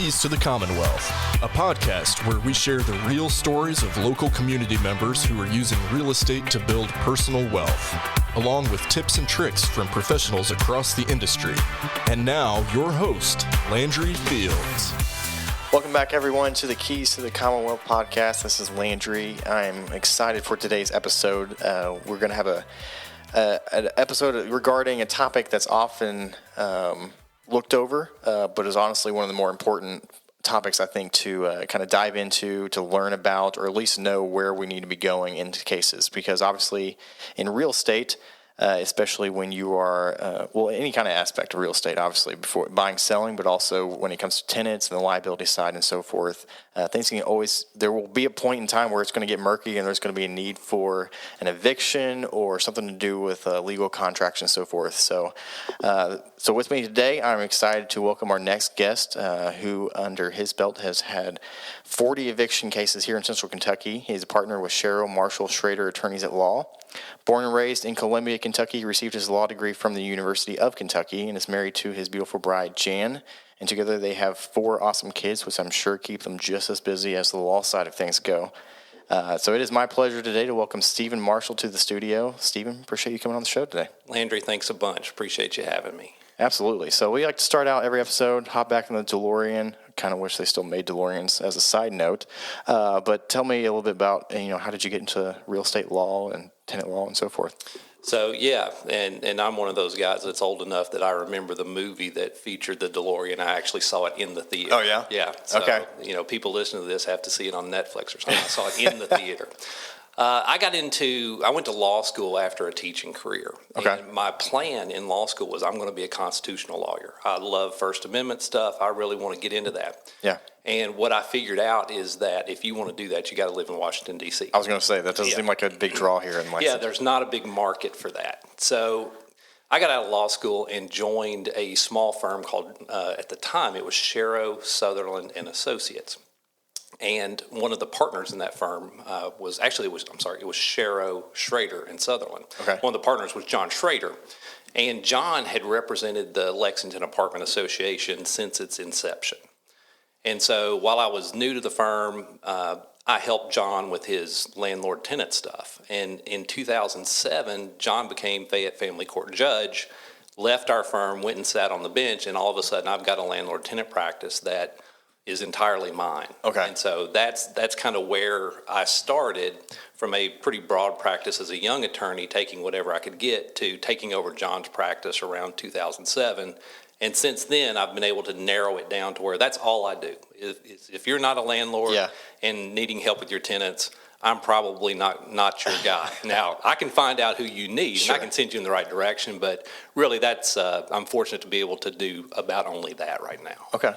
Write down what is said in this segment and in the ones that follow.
Keys to the Commonwealth, a podcast where we share the real stories of local community members who are using real estate to build personal wealth, along with tips and tricks from professionals across the industry. And now, your host, Landry Fields. Welcome back, everyone, to the Keys to the Commonwealth podcast. This is Landry. I'm excited for today's episode. We're going to have an episode regarding a topic that's often looked over, but is honestly one of the more important topics, I think, to kind of dive into, to learn about, or at least know where we need to be going into cases. Because obviously, in real estate, especially when you are, any kind of aspect of real estate, obviously, before buying, selling, but also when it comes to tenants and the liability side and so forth, things can always, there will be a point in time where it's going to get murky and there's going to be a need for an eviction or something to do with legal contracts and so forth. So with me today, I'm excited to welcome our next guest, who under his belt has had 40 eviction cases here in Central Kentucky. He's a partner with Sherrow, Marshall, Schrader, attorneys at law. Born and raised in Columbia, Kentucky, he received his law degree from the University of Kentucky and is married to his beautiful bride, Jan. And together they have 4 awesome kids, which I'm sure keep them just as busy as the law side of things go. So it is my pleasure today to welcome Stephen Marshall to the studio. Stephen, appreciate you coming on the show today. Landry, thanks a bunch. Appreciate you having me. Absolutely. So we like to start out every episode, hop back in the DeLorean. Kind of wish they still made DeLoreans as a side note. But tell me a little bit about, how did you get into real estate law and tenant law and so forth? So, yeah, and I'm one of those guys that's old enough that I remember the movie that featured the DeLorean. I actually saw it in the theater. Oh, yeah? Yeah. So, okay. People listening to this have to see it on Netflix or something. I saw it in the theater. I went to law school after a teaching career. Okay. And my plan in law school was I'm going to be a constitutional lawyer. I love First Amendment stuff. I really want to get into that. Yeah. And what I figured out is that if you want to do that, you got to live in Washington, D.C. I was going to say, that doesn't seem like a big draw here in Lexington. Yeah, there's not a big market for that. So I got out of law school and joined a small firm called, at the time, it was Sherrow, Sutherland, and Associates. And one of the partners in that firm was Sherrow, Schrader, and Sutherland. Okay. One of the partners was John Schrader. And John had represented the Lexington Apartment Association since its inception. And so while I was new to the firm, I helped John with his landlord-tenant stuff. And in 2007, John became Fayette Family Court judge, left our firm, went and sat on the bench, and all of a sudden I've got a landlord-tenant practice that is entirely mine. Okay. And so that's kind of where I started, from a pretty broad practice as a young attorney, taking whatever I could get, to taking over John's practice around 2007. And since then, I've been able to narrow it down to where that's all I do. If you're not a landlord and needing help with your tenants, I'm probably not your guy. Now, I can find out who you need, Sure. and I can send you in the right direction, but really I'm fortunate to be able to do about only that right now. Okay.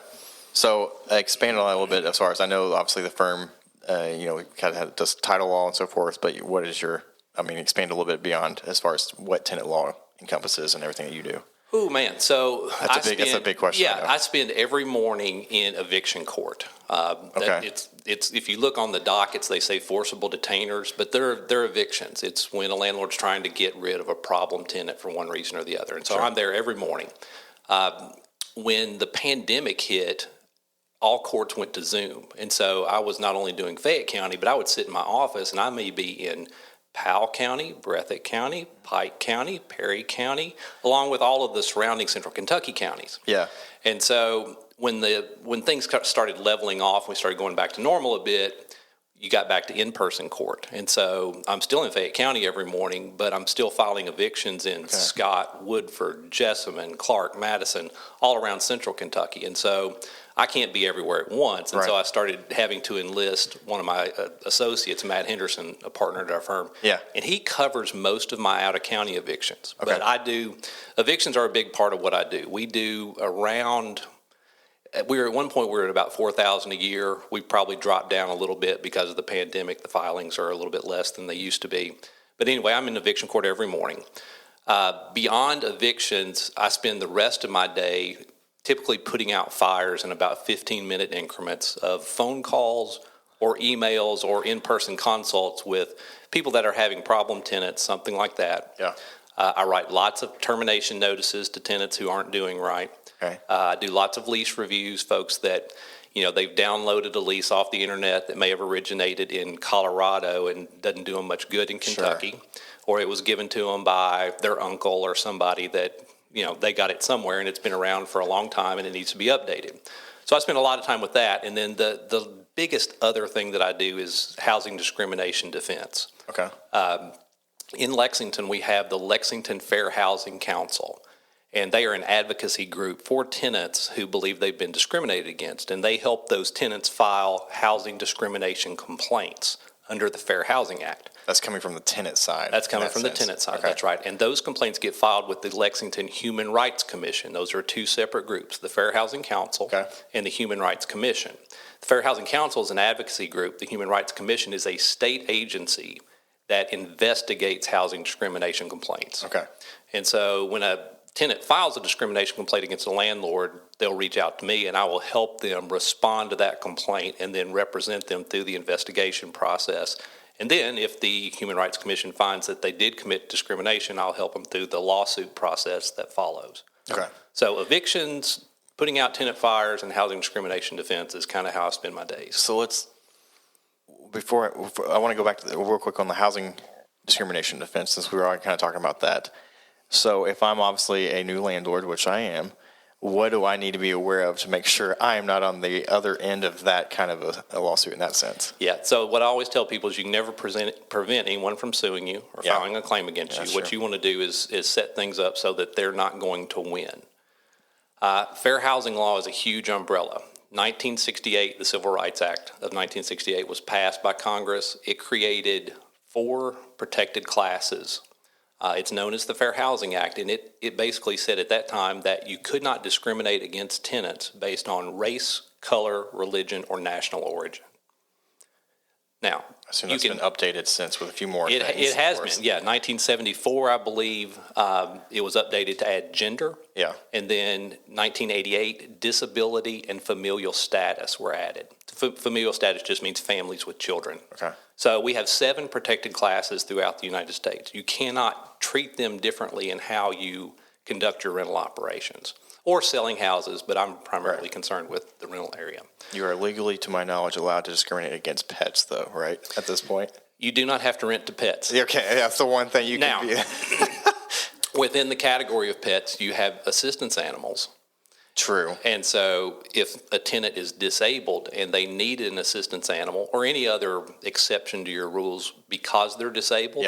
So expand on that a little bit as far as I know, obviously the firm, kind of does title law and so forth, but what is expand a little bit beyond as far as what tenant law encompasses and everything that you do. Oh man, so that's a big question. Yeah, I spend every morning in eviction court. Okay. It's if you look on the dockets, they say forcible detainers, but they're evictions. It's when a landlord's trying to get rid of a problem tenant for one reason or the other, and so Sure. I'm there every morning. When the pandemic hit, all courts went to Zoom, and so I was not only doing Fayette County, but I would sit in my office, and I may be in Powell County, Breathitt County, Pike County, Perry County, along with all of the surrounding Central Kentucky counties. Yeah. And so when things started leveling off, we started going back to normal a bit, you got back to in-person court. And so I'm still in Fayette County every morning, but I'm still filing evictions in Scott, Woodford, Jessamine, Clark, Madison, all around Central Kentucky. And so I can't be everywhere at once. And so I started having to enlist one of my associates, Matt Henderson, a partner at our firm. Yeah. And he covers most of my out-of-county evictions. Okay. But evictions are a big part of what I do. We do around... at one point we were at about 4,000 a year. We probably dropped down a little bit because of the pandemic. The filings are a little bit less than they used to be. But anyway, I'm in eviction court every morning. Beyond evictions, I spend the rest of my day typically putting out fires in about 15-minute increments of phone calls or emails or in-person consults with people that are having problem tenants, something like that. Yeah. I write lots of termination notices to tenants who aren't doing right. Okay. I do lots of lease reviews, folks that, they've downloaded a lease off the internet that may have originated in Colorado and doesn't do them much good in Kentucky, or it was given to them by their uncle or somebody that, they got it somewhere and it's been around for a long time and it needs to be updated. So I spend a lot of time with that. And then the biggest other thing that I do is housing discrimination defense. Okay. In Lexington, we have the Lexington Fair Housing Council, and they are an advocacy group for tenants who believe they've been discriminated against, and they help those tenants file housing discrimination complaints under the Fair Housing Act. That's coming from the tenant side. That's coming from the tenant side, okay. That's right. And those complaints get filed with the Lexington Human Rights Commission. Those are two separate groups, the Fair Housing Council and the Human Rights Commission. The Fair Housing Council is an advocacy group. The Human Rights Commission is a state agency that investigates housing discrimination complaints. Okay. And so when a tenant files a discrimination complaint against a landlord, they'll reach out to me and I will help them respond to that complaint and then represent them through the investigation process. And then if the Human Rights Commission finds that they did commit discrimination, I'll help them through the lawsuit process that follows. Okay. So evictions, putting out tenant fires, and housing discrimination defense is kind of how I spend my days. So I want to go back to real quick on the housing discrimination defense, since we were already kind of talking about that. So if I'm obviously a new landlord, which I am, what do I need to be aware of to make sure I am not on the other end of that kind of a lawsuit in that sense? Yeah, so what I always tell people is you can never prevent anyone from suing you or filing a claim against you. What you want to do is set things up so that they're not going to win. Fair housing law is a huge umbrella. 1968, the Civil Rights Act of 1968 was passed by Congress. It created 4 protected classes. It's known as the Fair Housing Act, and it basically said at that time that you could not discriminate against tenants based on race, color, religion, or national origin. Now, I assume that's been updated since with a few more things. It has been, yeah. 1974, I believe, it was updated to add gender. Yeah. And then 1988, disability and familial status were added. Familial status just means families with children. Okay. So we have 7 protected classes throughout the United States. You cannot treat them differently in how you conduct your rental operations or selling houses, but I'm primarily concerned with the rental area. You are legally, to my knowledge, allowed to discriminate against pets, though, right, at this point? You do not have to rent to pets. Okay, that's the one thing you can be. Within the category of pets, you have assistance animals. True. And so if a tenant is disabled and they need an assistance animal or any other exception to your rules because they're disabled,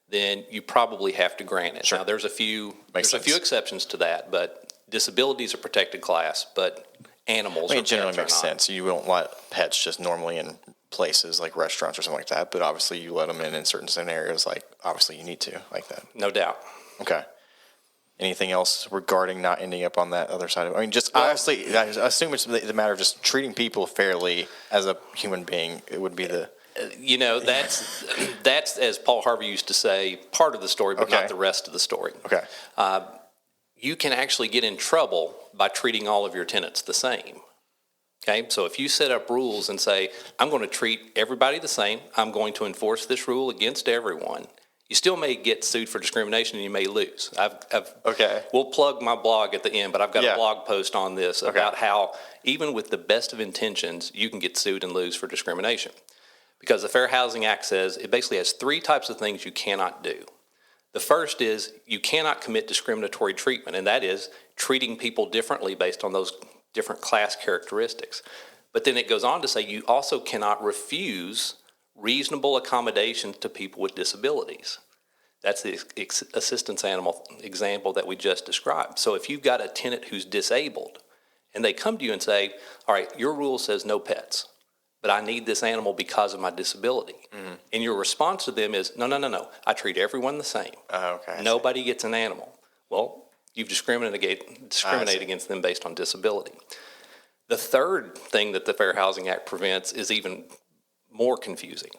then you probably have to grant it. Sure. Now, there's a few exceptions to that, but disability is a protected class, but animals it generally makes sense. You won't let pets just normally in places like restaurants or something like that, but obviously you let them in certain scenarios, like obviously you need to, like that. No doubt. Okay. Anything else regarding not ending up on that other side of it? I mean, just honestly, I assume it's the matter of just treating people fairly as a human being. It would be the... that's, as Paul Harvey used to say, part of the story, but not the rest of the story. Okay. You can actually get in trouble by treating all of your tenants the same. Okay, so if you set up rules and say, I'm going to treat everybody the same, I'm going to enforce this rule against everyone, you still may get sued for discrimination and you may lose. We'll plug my blog at the end, but I've got a blog post on this about how even with the best of intentions, you can get sued and lose for discrimination. Because the Fair Housing Act says it basically has 3 types of things you cannot do. The first is you cannot commit discriminatory treatment, and that is treating people differently based on those different class characteristics. But then it goes on to say you also cannot refuse reasonable accommodations to people with disabilities. That's the assistance animal example that we just described. So if you've got a tenant who's disabled and they come to you and say, all right, your rule says no pets, but I need this animal because of my disability. Mm-hmm. And your response to them is, no, I treat everyone the same. Nobody gets an animal. Well, you've discriminated against them based on disability. The third thing that the Fair Housing Act prevents is even more confusing.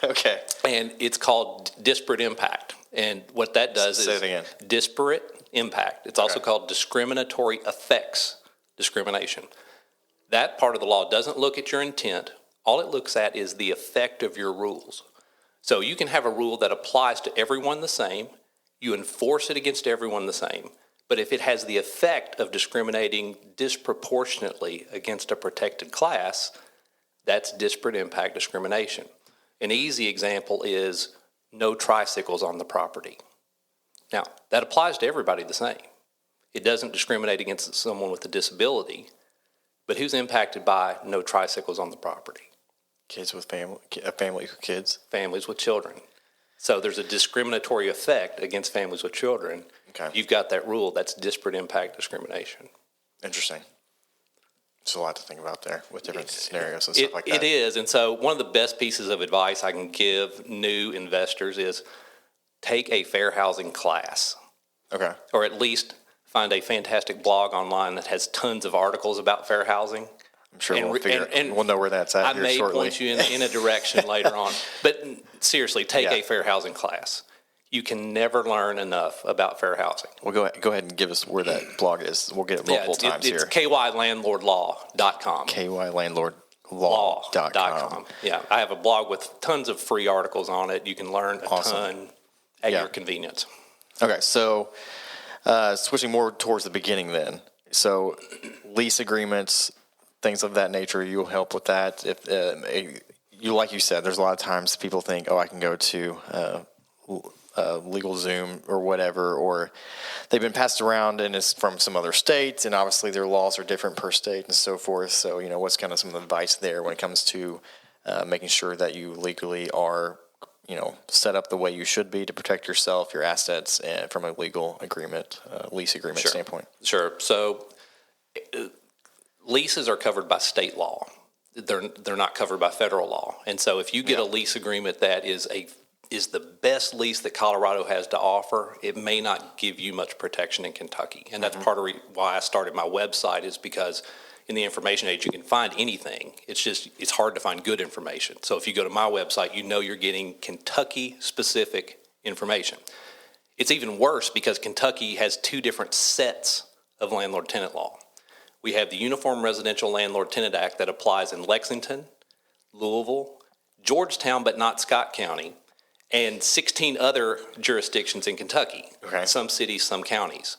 Okay. And it's called disparate impact. And what that does is disparate impact. It's also called discriminatory effects discrimination. That part of the law doesn't look at your intent. All it looks at is the effect of your rules. So you can have a rule that applies to everyone the same. You enforce it against everyone the same. But if it has the effect of discriminating disproportionately against a protected class, that's disparate impact discrimination. An easy example is no tricycles on the property. Now, that applies to everybody the same. It doesn't discriminate against someone with a disability, but who's impacted by no tricycles on the property? Kids with families with kids. Families with children. So there's a discriminatory effect against families with children. Okay. You've got that rule. That's disparate impact discrimination. Interesting. There's a lot to think about there with different scenarios and stuff like that. It is. And so one of the best pieces of advice I can give new investors is take a fair housing class. Okay. Or at least find a fantastic blog online that has tons of articles about fair housing. I'm sure we'll know where that's at I here may shortly. point you in a direction later on. But seriously, take a fair housing class. You can never learn enough about fair housing. Well, go ahead and give us where that blog is. We'll get it multiple times here. It's kylandlordlaw.com. kylandlordlaw.com. Yeah, I have a blog with tons of free articles on it. You can learn a ton at your convenience. Okay, so switching more towards the beginning then. So lease agreements, things of that nature, you'll help with that. If like you said, there's a lot of times people think, I can go to LegalZoom or whatever, or they've been passed around and it's from some other states, and obviously their laws are different per state and so forth. So, what's kind of some of the advice there when it comes to making sure that you legally are, set up the way you should be to protect yourself, your assets, and from a legal agreement, lease agreement standpoint? Sure. So leases are covered by state law. They're not covered by federal law. And so if you get a lease agreement that is the best lease that Colorado has to offer, it may not give you much protection in Kentucky. And that's part of why I started my website, is because in the information age you can find anything. It's hard to find good information. So if you go to my website, you're getting Kentucky specific information. It's even worse because Kentucky has two different sets of landlord-tenant law. We have the Uniform Residential Landlord-Tenant Act that applies in Lexington, Louisville, Georgetown, but not Scott County, and 16 other jurisdictions in Kentucky. Okay. Some cities, some counties.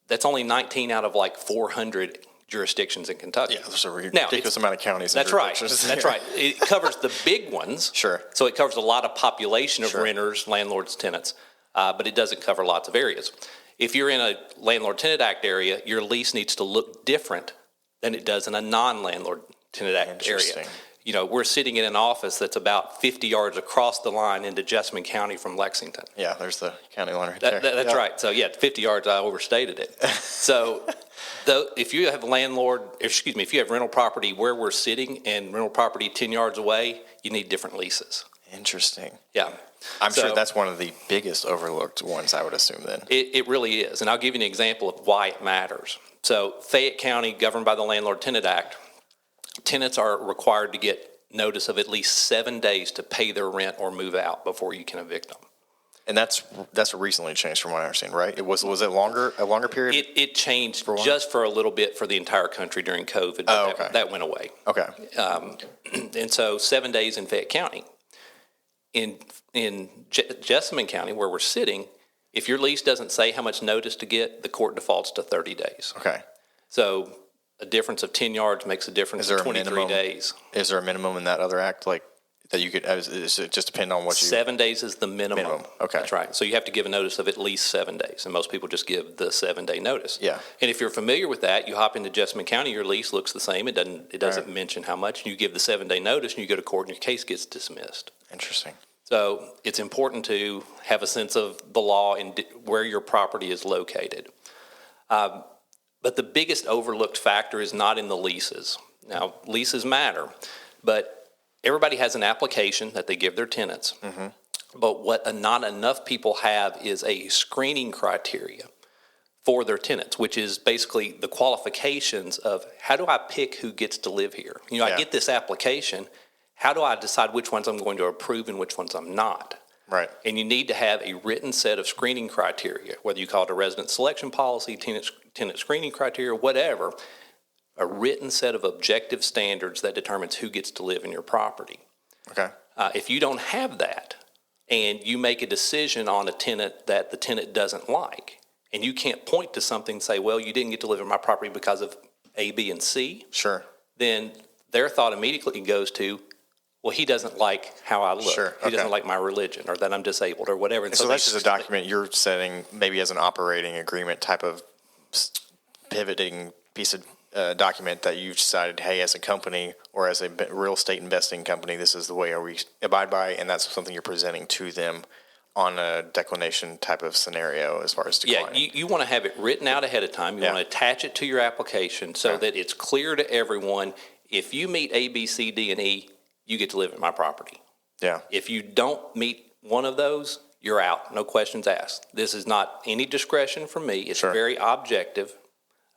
That's only 19 out of 400 jurisdictions in Kentucky. Yeah, there's a ridiculous amount of counties. That's right. That's right. It covers the big ones. Sure. So it covers a lot of population of renters, landlords, tenants, but it doesn't cover lots of areas. If you're in a Landlord-Tenant Act area, your lease needs to look different than it does in a non-Landlord-Tenant Act area. We're sitting in an office that's about 50 yards across the line into Jessamine County from Lexington. Yeah, there's the county line right there. That's right. So 50 yards, I overstated it. So if you have if you have rental property where we're sitting and rental property 10 yards away, you need different leases. Interesting. Yeah. I'm sure that's one of the biggest overlooked ones, I would assume then. It really is. And I'll give you an example of why it matters. So Fayette County, governed by the Landlord-Tenant Act, tenants are required to get notice of at least 7 days to pay their rent or move out before you can evict them. And that's recently changed from what I understand, right? Was it a longer period? It changed just for a little bit for the entire country during COVID. But that went away. Okay. And so 7 days in Fayette County. In Jessamine County, where we're sitting, if your lease doesn't say how much notice to get, the court defaults to 30 days. Okay. So a difference of 10 yards makes a difference of 23 days. Is there a minimum in that other act, that you could? Does it just depend on what you? 7 days is the minimum. Okay. That's right. So you have to give a notice of at least 7 days, and most people just give the 7 day notice. Yeah. And if you're familiar with that, you hop into Jessamine County, your lease looks the same. It doesn't mention how much. You give the 7 day notice, and you go to court, and your case gets dismissed. Interesting. So it's important to have a sense of the law and where your property is located. But the biggest overlooked factor is not in the leases. Now, leases matter, but everybody has an application that they give their tenants. Mm-hmm. But what not enough people have is a screening criteria for their tenants, which is basically the qualifications of how do I pick who gets to live here? I get this application. How do I decide which ones I'm going to approve and which ones I'm not? Right. And you need to have a written set of screening criteria, whether you call it a resident selection policy, tenant screening criteria, whatever, a written set of objective standards that determines who gets to live in your property. Okay. If you don't have that and you make a decision on a tenant that the tenant doesn't like, and you can't point to something and say, well, you didn't get to live in my property because of A, B, and C, Sure. then their thought immediately goes to, well, he doesn't like how I look. Sure, He okay. doesn't like my religion, or that I'm disabled, or whatever. And So they that's just a document you're setting maybe as an operating agreement type of pivoting piece of document that you've decided, hey, as a company or as a real estate investing company, this is the way we abide by, and that's something you're presenting to them on a declination type of scenario as far as declining. Yeah, you want to have it written out ahead of time. You want to attach it to your application so that it's clear to everyone, if you meet A, B, C, D, and E, you get to live at my property. Yeah. If you don't meet one of those, you're out. No questions asked. This is not any discretion from me. It's very objective.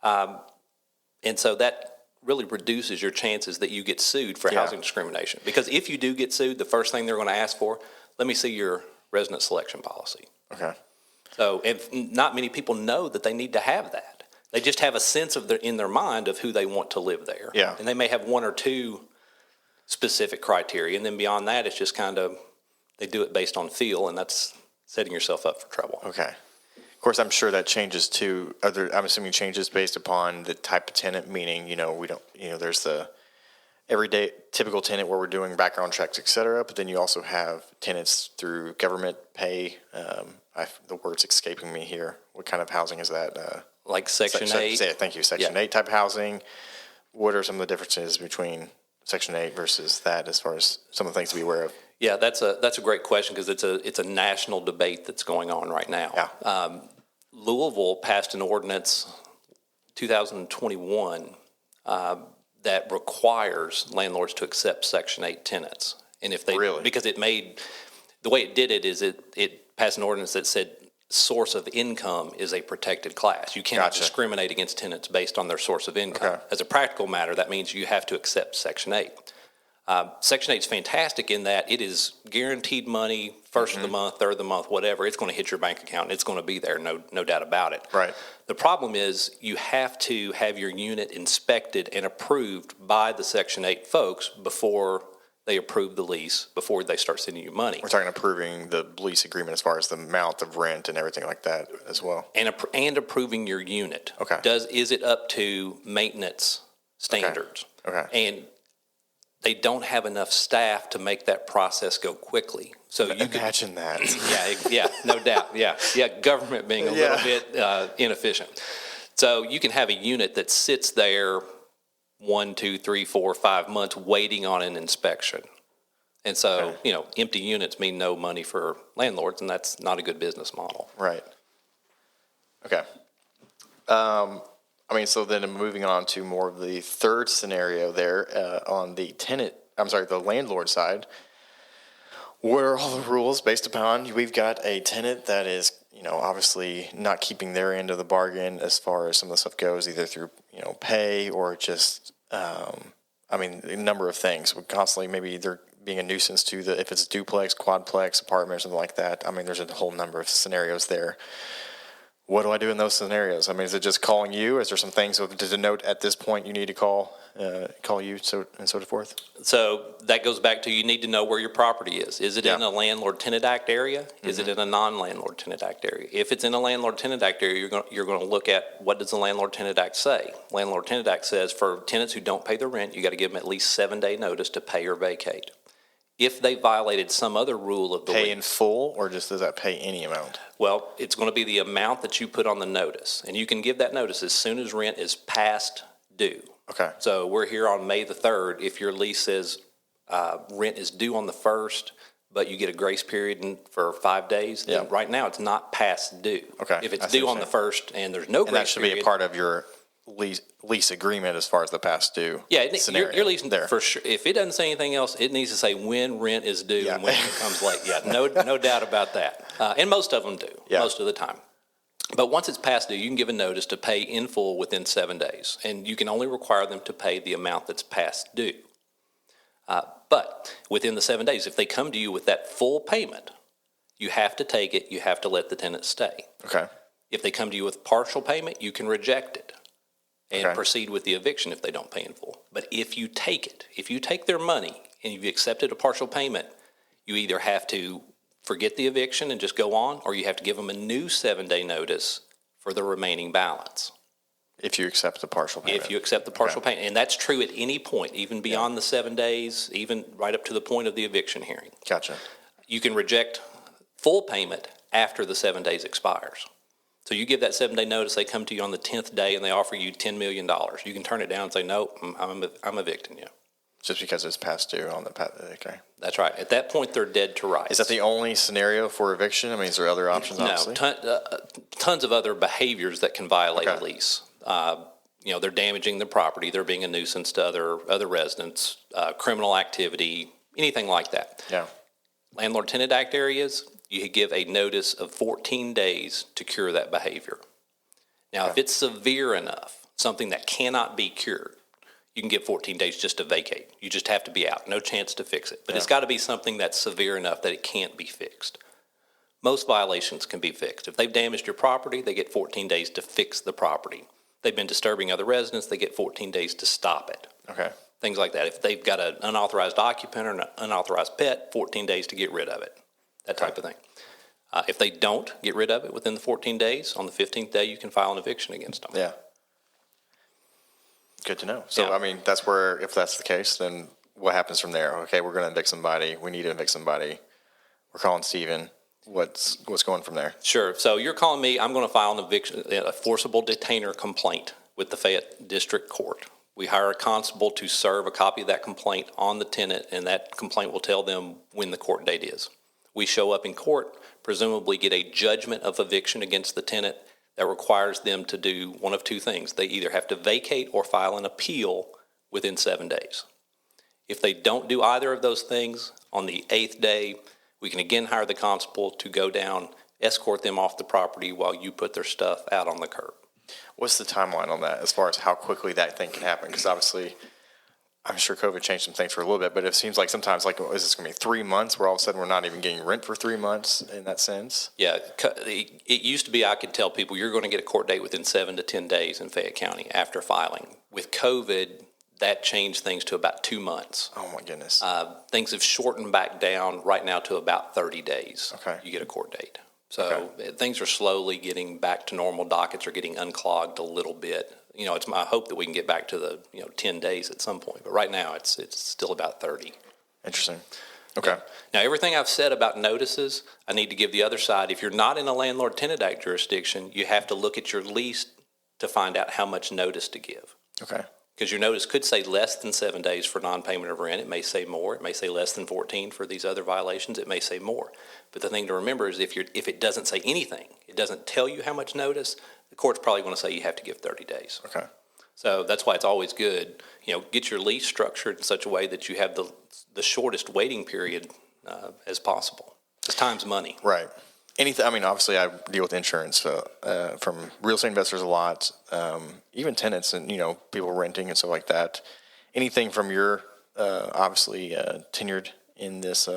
And so that really reduces your chances that you get sued for housing discrimination. Because if you do get sued, the first thing they're going to ask for, let me see your resident selection policy. Okay. So, and not many people know that they need to have that. They just have a sense of in their mind of who they want to live there. Yeah. And they may have one or two specific criteria, and then beyond that, it's just kind of, they do it based on feel, and that's setting yourself up for trouble. Okay. Of course, I'm sure that changes too. I'm assuming changes based upon the type of tenant, meaning, we don't, there's the everyday typical tenant where we're doing background checks, et cetera. But then you also have tenants through government pay. The word's escaping me here. What kind of housing is that? Like Section 8? Thank you. Section 8 type housing. What are some of the differences between Section 8 versus that as far as some of the things to be aware of? Yeah, that's a great question because it's a national debate that's going on right now. Yeah. Louisville passed an ordinance 2021 that requires landlords to accept Section 8 tenants. And if they because it made the way it did it is it passed an ordinance that said source of income is a protected class. You cannot discriminate against tenants based on their source of income. Okay. As a practical matter, that means you have to accept Section 8. Section 8 is fantastic in that it is guaranteed money, first of the month, third of the month, whatever. It's going to hit your bank account. It's going to be there, no doubt about it. Right. The problem is you have to have your unit inspected and approved by the Section 8 folks before they approve the lease, before they start sending you money. We're talking approving the lease agreement as far as the amount of rent and everything like that as well. And approving your unit. Okay. Is it up to maintenance standards? Okay. And they don't have enough staff to make that process go quickly. So you imagine that. Yeah, no doubt. Yeah, government being a little bit inefficient. So you can have a unit that sits there 1, 2, 3, 4, 5 months waiting on an inspection. And so, empty units mean no money for landlords, and that's not a good business model. Right. Okay. So then moving on to more of the third scenario there on the the landlord side. What are all the rules based upon? We've got a tenant that is, obviously not keeping their end of the bargain as far as some of the stuff goes, either through, pay or just, a number of things. We're constantly maybe they're being a nuisance to if it's duplex, quadplex, apartment, or something like that. There's a whole number of scenarios there. What do I do in those scenarios? Is it just calling you? Is there some things to denote at this point you need to call you, so and so forth? So that goes back to you need to know where your property is. Is it in a Landlord-Tenant Act area? Is it in a non-Landlord-Tenant Act area? If it's in a Landlord-Tenant Act area, you're going to look at what does the Landlord-Tenant Act say. Landlord-Tenant Act says for tenants who don't pay their rent, you got to give them at least 7-day notice to pay or vacate. If they violated some other rule of the pay in full, or just does that pay any amount? Well, it's going to be the amount that you put on the notice, and you can give that notice as soon as rent is past due. Okay. So we're here on May the 3rd. If your lease says rent is due on the 1st, but you get a grace period for 5 days, then right now it's not past due. Okay. If it's due on the 1st and there's no grace period. That should be a part of your lease agreement as far as the past due. Yeah, your lease there for sure. If it doesn't say anything else, it needs to say when rent is due and when it comes late. Yeah, no doubt about that. And most of them do, most of the time. But once it's past due, you can give a notice to pay in full within 7 days, and you can only require them to pay the amount that's past due. But within the 7 days, if they come to you with that full payment, you have to take it. You have to let the tenant stay. Okay. If they come to you with partial payment, you can reject it and proceed with the eviction if they don't pay in full. But if you take their money and you've accepted a partial payment, you either have to forget the eviction and just go on, or you have to give them a new 7-day notice for the remaining balance. If you accept the partial payment. If you accept the partial payment. And that's true at any point, even beyond the 7 days, even right up to the point of the eviction hearing. Gotcha. You can reject full payment after the 7 days expires. So you give that 7-day notice, they come to you on the 10th day and they offer you $10 million. You can turn it down and say, no, I'm evicting you. Just because it's past due on the okay. That's right. At that point, they're dead to rights. Is that the only scenario for eviction? I mean, is there other options? No, tons of other behaviors that can violate a lease. They're damaging the property. They're being a nuisance to other residents, criminal activity, anything like that. Yeah. Landlord-Tenant Act areas, you give a notice of 14 days to cure that behavior. Now, if it's severe enough, something that cannot be cured, you can give 14 days just to vacate. You just have to be out. No chance to fix it. But it's got to be something that's severe enough that it can't be fixed. Most violations can be fixed. If they've damaged your property, they get 14 days to fix the property. They've been disturbing other residents, they get 14 days to stop it. Okay. Things like that. If they've got an unauthorized occupant or an unauthorized pet, 14 days to get rid of it. That type of thing. If they don't get rid of it within the 14 days, on the 15th day, you can file an eviction against them. Yeah. Good to know. So, I mean, that's where, if that's the case, then what happens from there? Okay, we're going to evict somebody. We need to evict somebody. We're calling Steven. What's going from there? Sure. So you're calling me. I'm going to file an eviction, a forcible detainer complaint with the Fayette District Court. We hire a constable to serve a copy of that complaint on the tenant, and that complaint will tell them when the court date is. We show up in court, presumably get a judgment of eviction against the tenant that requires them to do one of two things. They either have to vacate or file an appeal within 7 days. If they don't do either of those things, on the 8th day, we can again hire the constable to go down, escort them off the property while you put their stuff out on the curb. What's the timeline on that as far as how quickly that thing can happen? Because obviously, I'm sure COVID changed some things for a little bit, but it seems like sometimes, like, is this going to be 3 months where all of a sudden we're not even getting rent for 3 months in that sense? Yeah, it used to be I could tell people you're going to get a court date within 7 to 10 days in Fayette County after filing. With COVID, that changed things to about 2 months. Oh, my goodness. Things have shortened back down right now to about 30 days. Okay. You get a court date. So things are slowly getting back to normal. Dockets are getting unclogged a little bit. You know, it's my hope that we can get back to the 10 days at some point. But right now, it's still about 30. Interesting. Okay. Yeah. Now, everything I've said about notices, I need to give the other side. If you're not in a Landlord-Tenant Act jurisdiction, you have to look at your lease to find out how much notice to give. Okay. Because your notice could say less than 7 days for non-payment of rent. It may say more. It may say less than 14 for these other violations. It may say more. But the thing to remember is if it doesn't say anything, it doesn't tell you how much notice, the court's probably going to say you have to give 30 days. Okay. So that's why it's always good, get your lease structured in such a way that you have the shortest waiting period as possible. Because time's money. Right. Anything. I mean, obviously, I deal with insurance from real estate investors a lot, even tenants and people renting and stuff like that. Anything from your obviously tenured in this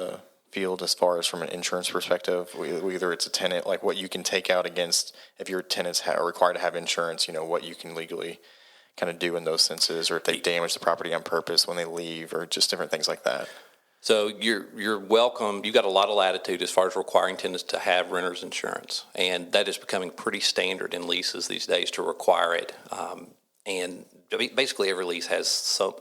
field as far as from an insurance perspective, whether it's a tenant, like what you can take out against if your tenants are required to have insurance, what you can legally kind of do in those senses, or if they damage the property on purpose when they leave, or just different things like that. So you're welcome. You've got a lot of latitude as far as requiring tenants to have renter's insurance, and that is becoming pretty standard in leases these days to require it. And basically every lease has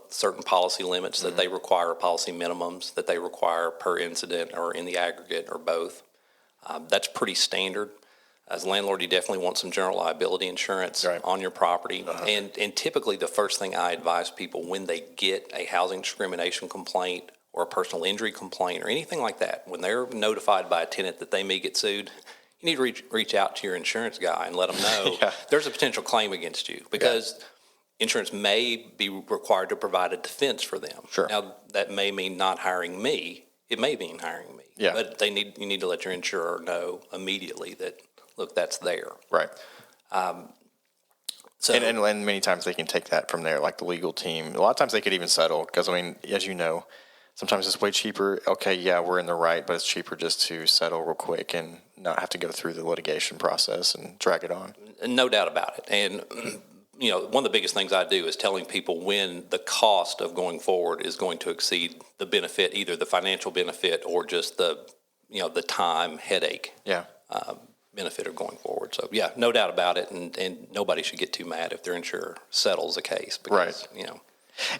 certain policy limits that they require, policy minimums that they require per incident or in the aggregate or both. That's pretty standard. As a landlord, you definitely want some general liability insurance on your property. And typically the first thing I advise people when they get a housing discrimination complaint or a personal injury complaint or anything like that, when they're notified by a tenant that they may get sued, you need to reach out to your insurance guy and let them know there's a potential claim against you, because insurance may be required to provide a defense for them. Sure. Now, that may mean not hiring me. It may mean hiring me. Yeah. But you need to let your insurer know immediately that, look, that's there. Right. So and many times they can take that from there, like the legal team. A lot of times they could even settle, because, I mean, as you know, sometimes it's way cheaper. Okay, yeah, we're in the right, but it's cheaper just to settle real quick and not have to go through the litigation process and drag it on. No doubt about it. And, one of the biggest things I do is telling people when the cost of going forward is going to exceed the benefit, either the financial benefit or just the time headache. Yeah. benefit of going forward. So, yeah, no doubt about it, and nobody should get too mad if their insurer settles a case. Because, Right.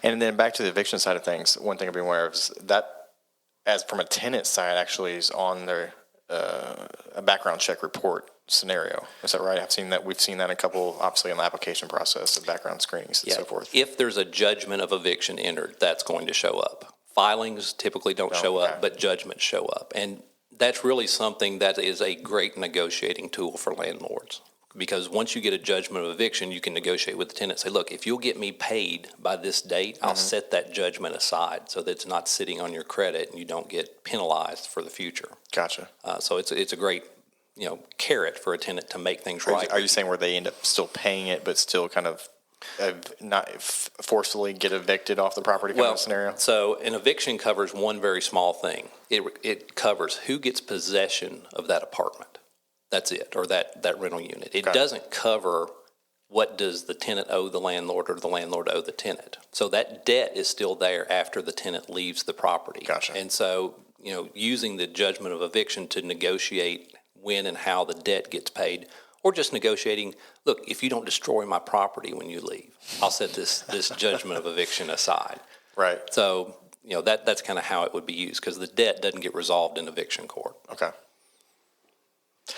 And then back to the eviction side of things, one thing I've been aware of is that, as from a tenant side, actually is on their a background check report scenario. Is that right? We've seen that in a couple, obviously, in the application process, the background screenings and so forth. If there's a judgment of eviction entered, that's going to show up. Filings typically don't show up, but judgments show up. And that's really something that is a great negotiating tool for landlords. Because once you get a judgment of eviction, you can negotiate with the tenant. Say, look, if you'll get me paid by this date, I'll set that judgment aside so that it's not sitting on your credit and you don't get penalized for the future. Gotcha. So it's a great carrot for a tenant to make things right. Are you saying where they end up still paying it, but still kind of not forcefully get evicted off the property kind of scenario? So an eviction covers one very small thing. It covers who gets possession of that apartment. That's it, or that rental unit. It doesn't cover what does the tenant owe the landlord or the landlord owe the tenant. So that debt is still there after the tenant leaves the property. Gotcha. And so, using the judgment of eviction to negotiate when and how the debt gets paid, or just negotiating, look, if you don't destroy my property when you leave, I'll set this judgment of eviction aside. Right. So, that's kind of how it would be used, because the debt doesn't get resolved in eviction court. Okay.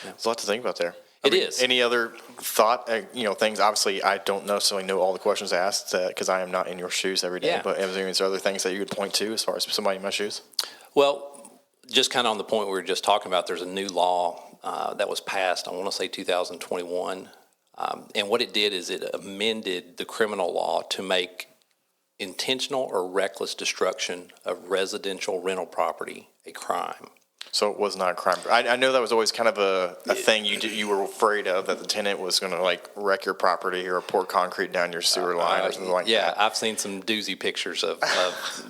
There's a lot to think about there. It is. Any other thought, things? Obviously, I don't necessarily know all the questions asked because I am not in your shoes every day. Yeah. But is there other things that you would point to as far as somebody in my shoes? Well, just kind of on the point we were just talking about, there's a new law that was passed, I want to say 2021. And what it did is it amended the criminal law to make intentional or reckless destruction of residential rental property a crime. So it was not a crime. I know that was always kind of a thing you were afraid of, that the tenant was going to wreck your property or pour concrete down your sewer line or something like that. Yeah, I've seen some doozy pictures of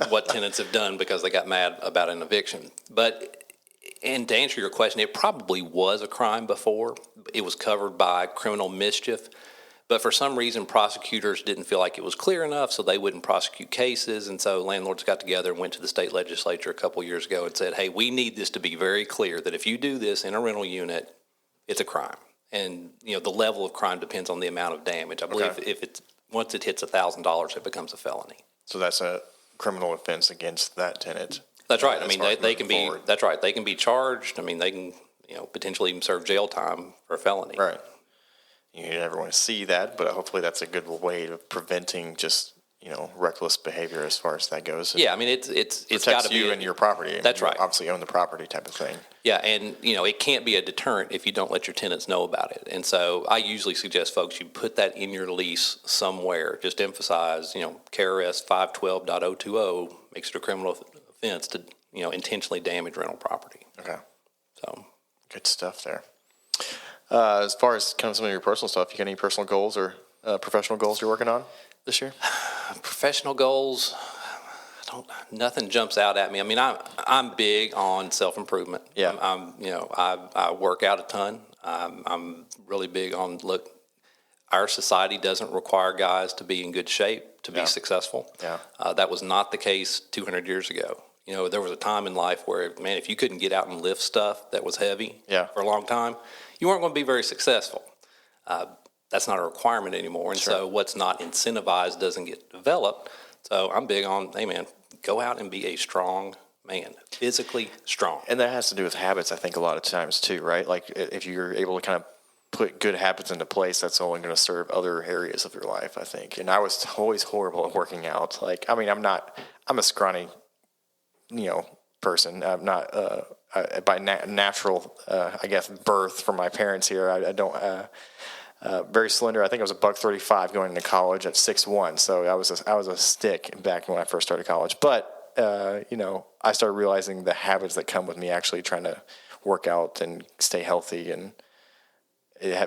what tenants have done because they got mad about an eviction. And to answer your question, it probably was a crime before. It was covered by criminal mischief. But for some reason, prosecutors didn't feel like it was clear enough, so they wouldn't prosecute cases. And so landlords got together and went to the state legislature a couple years ago and said, hey, we need this to be very clear that if you do this in a rental unit, it's a crime. And, the level of crime depends on the amount of damage. I believe once it hits $1,000, it becomes a felony. So that's a criminal offense against that tenant. That's right. I mean, they can be. That's right. They can be charged. I mean, they can, potentially even serve jail time for a felony. Right. You never want to see that, but hopefully that's a good way of preventing just reckless behavior as far as that goes. Yeah, I mean it's got to be you and your property. That's right. Obviously own the property type of thing. Yeah, and it can't be a deterrent if you don't let your tenants know about it. And so I usually suggest folks you put that in your lease somewhere. Just emphasize, KRS 512.020 makes it a criminal offense to intentionally damage rental property. Okay. So good stuff there. As far as kind of some of your personal stuff, you got any personal goals or professional goals you're working on this year? Professional goals, nothing jumps out at me. I mean, I'm big on self-improvement. Yeah. I work out a ton. I'm really big on, look, our society doesn't require guys to be in good shape to be successful. Yeah. That was not the case 200 years ago. There was a time in life where, man, if you couldn't get out and lift stuff that was heavy for a long time, you weren't going to be very successful. That's not a requirement anymore. And so what's not incentivized doesn't get developed. So I'm big on, hey, man, go out and be a strong man, physically strong. And that has to do with habits, I think, a lot of times too, right? Like if you're able to kind of put good habits into place, that's only going to serve other areas of your life, I think. And I was always horrible at working out. I'm a scrawny, person. I'm not by natural, I guess, birth from my parents here. I don't very slender. I think I was $135 going into college at 6'1". So I was a stick back when I first started college. But I started realizing the habits that come with me actually trying to work out and stay healthy, and they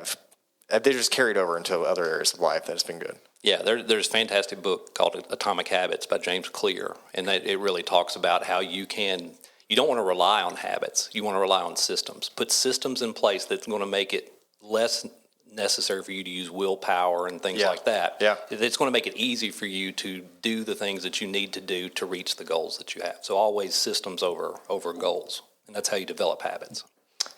just carried over into other areas of life. That's been good. Yeah, there's a fantastic book called Atomic Habits by James Clear, and it really talks about how you don't want to rely on habits. You want to rely on systems. Put systems in place that's going to make it less necessary for you to use willpower and things like that. Yeah. It's going to make it easy for you to do the things that you need to do to reach the goals that you have. So always systems over goals, and that's how you develop habits.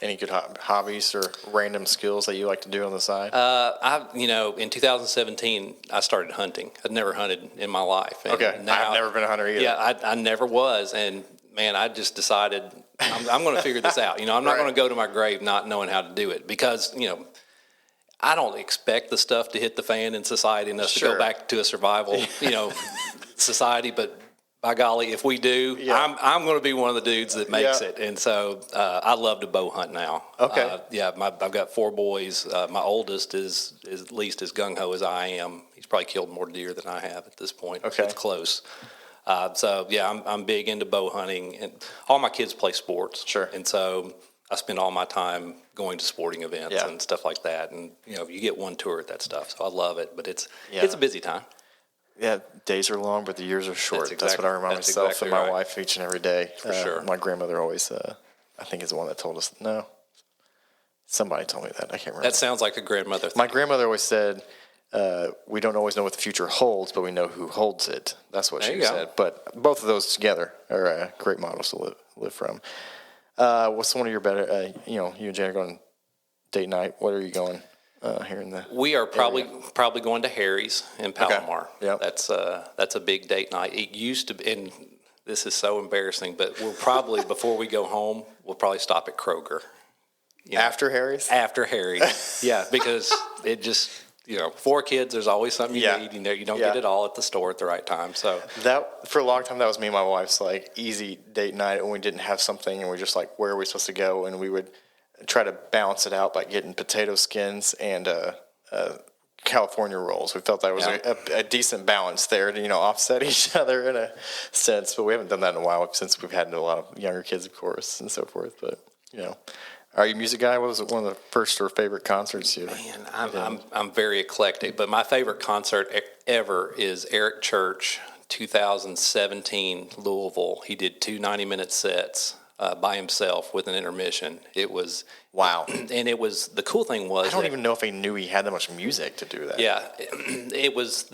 Any good hobbies or random skills that you like to do on the side? In 2017, I started hunting. I'd never hunted in my life. And okay, I've never been a hunter either. Yeah, I never was, and man, I just decided I'm going to figure this out. I'm not going to go to my grave not knowing how to do it because I don't expect the stuff to hit the fan in society and us to go back to a survival society, but by golly, if we do, I'm going to be one of the dudes that makes it. And so I love to bow hunt now. Okay. I've got 4 boys. My oldest is at least as gung-ho as I am. He's probably killed more deer than I have at this point. Okay. It's close. I'm big into bow hunting. And all my kids play sports. Sure. And so I spend all my time going to sporting events and stuff like that. And, you get one tour at that stuff. So I love it. But it's a busy time. Yeah, days are long, but the years are short. That's what I remind myself and my wife each and every day. For sure. My grandmother always, I think, is the one that told us. No, somebody told me that. I can't remember. That sounds like a grandmother thing. My grandmother always said, we don't always know what the future holds, but we know who holds it. That's what she said. But both of those together are great models to live from. What's one of your better, you and Jen are going date night. What are you going? Here in the we are probably going to Harry's in Palomar. Okay. Yep. That's a big date night. It used to be, and this is so embarrassing, but we'll probably before we go home, we'll probably stop at Kroger. After Harry's? After Harry's, yeah, because it just 4 kids. There's always something you need. You don't get it all at the store at the right time. So that for a long time that was me and my wife's like easy date night when we didn't have something and we're just like, where are we supposed to go? And we would try to balance it out by getting potato skins and California rolls. We felt that was a decent balance there to offset each other in a sense. But we haven't done that in a while since we've had a lot of younger kids, of course, and so forth. But are you a music guy? What was one of the first or favorite concerts you? Man, I'm very eclectic, but my favorite concert ever is Eric Church, 2017 Louisville. He did 2 90-minute sets. By himself with an intermission. It was wow, and it was the cool thing was I don't even know if he knew he had that much music to do that. Yeah, it was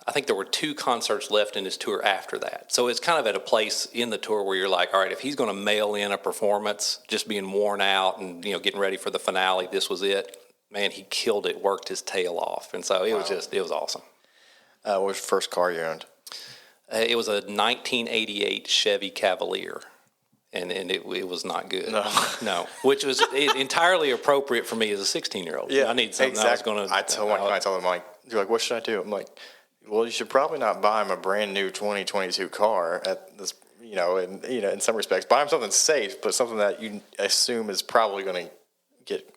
I think there were 2 concerts left in his tour after that, so it's kind of at a place in the tour where you're like, all right, if he's going to mail in a performance, just being worn out and getting ready for the finale, this was it. Man, he killed it, worked his tail off, and so it was awesome. What was your first car you owned? It was a 1988 Chevy Cavalier. And it was not good. No. Which was entirely appropriate for me as a 16-year-old. Yeah, I need something exactly. I was going to... I tell my clients all the time, they're like, what should I do? I'm like, well, you should probably not buy him a brand new 2022 car at this, in some respects. Buy him something safe, but something that you assume is probably going to get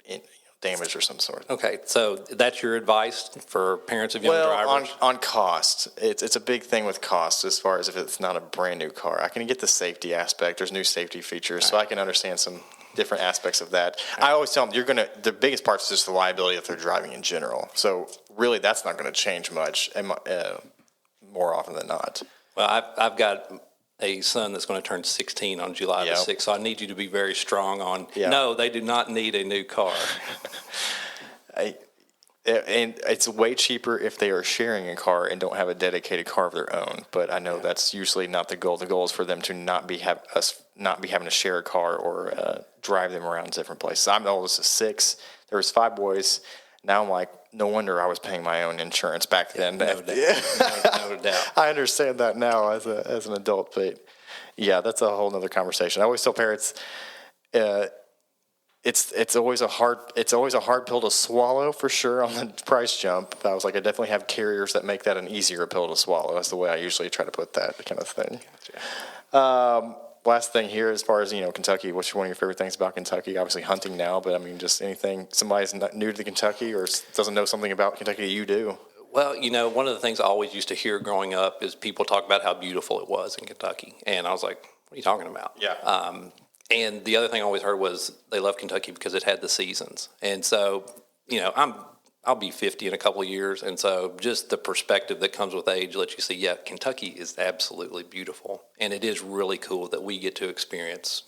damage or some sort. Okay, so that's your advice for parents of young drivers? On cost. It's a big thing with cost as far as if it's not a brand new car. I can get the safety aspect. There's new safety features, so I can understand some different aspects of that. I always tell them the biggest part is just the liability that they're driving in general. So really that's not going to change much more often than not. Well, I've got a son that's going to turn 16 on July the 6th, so I need you to be very strong on, no, they do not need a new car. And it's way cheaper if they are sharing a car and don't have a dedicated car of their own. But I know that's usually not the goal. The goal is for them to not be having to share a car or drive them around different places. I'm the oldest of 6. There was 5 boys. Now I'm like, no wonder I was paying my own insurance back then. No doubt. I understand that now as an adult, but that's a whole nother conversation. I always tell parents, it's always a hard pill to swallow for sure on the price jump. I was like, I definitely have carriers that make that an easier pill to swallow. That's the way I usually try to put that kind of thing. Gotcha. Last thing here, as far as Kentucky, what's one of your favorite things about Kentucky? Obviously hunting now, but I mean, just anything. Somebody's not new to Kentucky or doesn't know something about Kentucky that you do. Well, one of the things I always used to hear growing up is people talk about how beautiful it was in Kentucky, and I was like, "What are you talking about?" Yeah. And the other thing I always heard was they love Kentucky because it had the seasons, and so I'll be 50 in a couple of years, and so just the perspective that comes with age lets you see, Kentucky is absolutely beautiful, and it is really cool that we get to experience,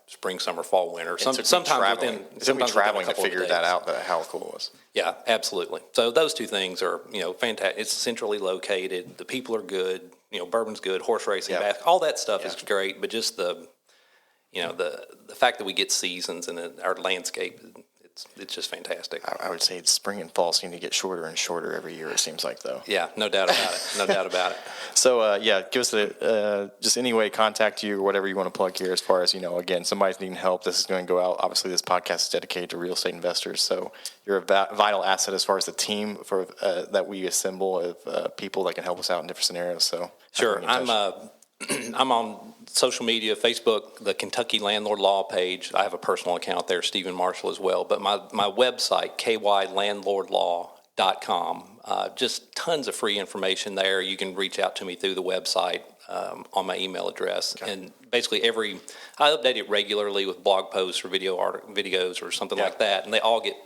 spring, summer, fall, winter. Sometimes traveling to figure that out, how cool it was. Yeah, absolutely. So those 2 things are, fantastic. It's centrally located. The people are good. Bourbon's good. Horse racing, basketball, all that stuff is great. But just the fact that we get seasons and our landscape, it's just fantastic. I would say spring and fall seem to get shorter and shorter every year, it seems like, though. Yeah, no doubt about it. No doubt about it. So, give us just any way, contact you or whatever you want to plug here as far as, again, somebody's needing help. This is going to go out. Obviously, this podcast is dedicated to real estate investors. So you're a vital asset as far as the team that we assemble of people that can help us out in different scenarios. So sure. I'm on social media, Facebook, the Kentucky Landlord Law page. I have a personal account there, Stephen Marshall as well. But my website, kylandlordlaw.com, just tons of free information there. You can reach out to me through the website on my email address. Okay. And basically I update it regularly with blog posts or videos or something like that. And they all get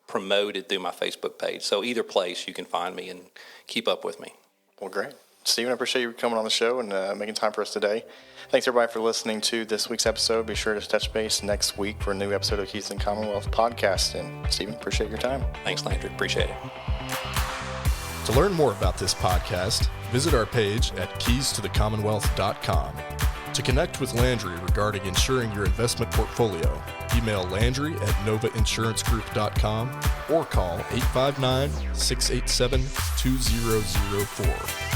promoted through my Facebook page. So either place you can find me and keep up with me. Well, great. Stephen, I appreciate you coming on the show and making time for us today. Thanks, everybody, for listening to this week's episode. Be sure to touch base next week for a new episode of Keys to the Commonwealth podcast. And, Stephen, appreciate your time. Thanks, Landry. Appreciate it. To learn more about this podcast, visit our page at keystothecommonwealth.com. To connect with Landry regarding insuring your investment portfolio, email Landry at novainsuranceGroup.com or call 859-687-2004.